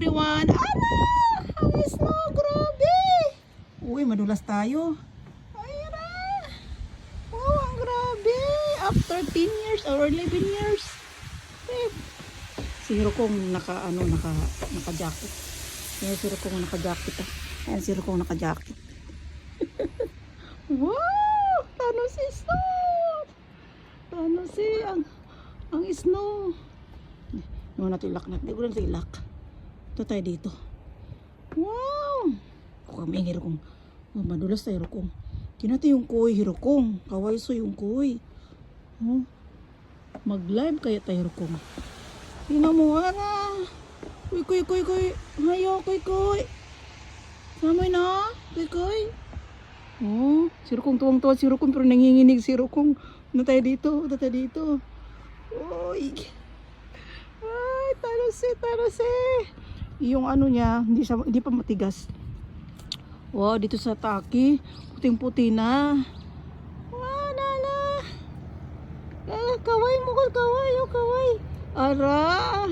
Everyone, ala! Ang snow, grabe! Uy, madulas tayo. Ayun na! Wow, ang grabe! After 10 years or 11 years. Eh, si Hiro kong naka-jacket. Ayan, si Hiro kong naka-jacket. Ayan, si Hiro kong naka-jacket. Wow! Tano si snow! Tano si ang snow. Naman natin ilak natin. Hindi ko lang sa ilak. Ito tayo dito. Wow! Kung Hiro kong madulas tayo Hiro kong. Tinati yung kuy Hiro kong. Kawaiso yung kuy. Oh. Mag-live kaya tayo Hiro kong. Tingnan mo na. Kuy. Hayo kuy. Samoy na. Kuy. Oh, si Hiro kong tuwang-tuwa si Hiro kong pero nanginginig si Hiro kong. Ano tayo dito? Uy. Ay, tarose. Yung ano niya, hindi pa matigas. Wow, dito sa Taki, puting-puti na. Wow, lala. Kaway mo ko, kaway. Ara.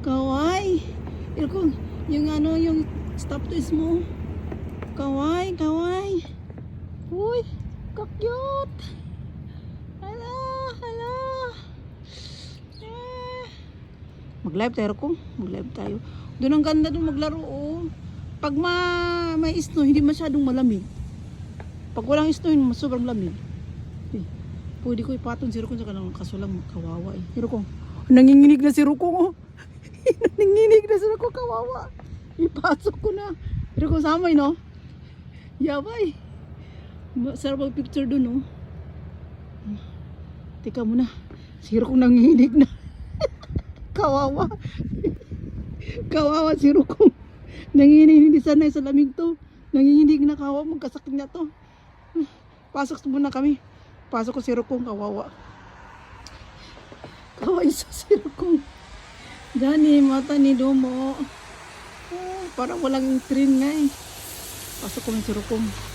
Kaway. Yung stop twist mo. Kaway. Uy, kakyot. Hala. Mag-live tayo kung. Mag-live tayo. Doon ang ganda doon maglaro. Oh. Pag may snow, hindi masyadong malamig. Pag walang snow, sobrang lamig. Eh, pwede ko ipatong si Hiro kong sa kanang kasulang kawawa. Hiro kong, nanginginig na si Hiro kong. Oh. Nanginginig na si Hiro kong, kawawa. Ipasok ko na. Hiro kong samay, no? Yabay. Sarap ang picture doon, no? Teka muna. Si Hiro kong nanginginig na. Kawawa si Hiro kong nanginginig, hindi sanay sa lamig to, nanginginig na kawawa, magkasakit na to. Pasok muna kami, pasok ko si Hiro kong, kawawa sa si Hiro kong. Dani, mata ni Domo, parang walang train nga eh. Pasok ko si Hiro kong.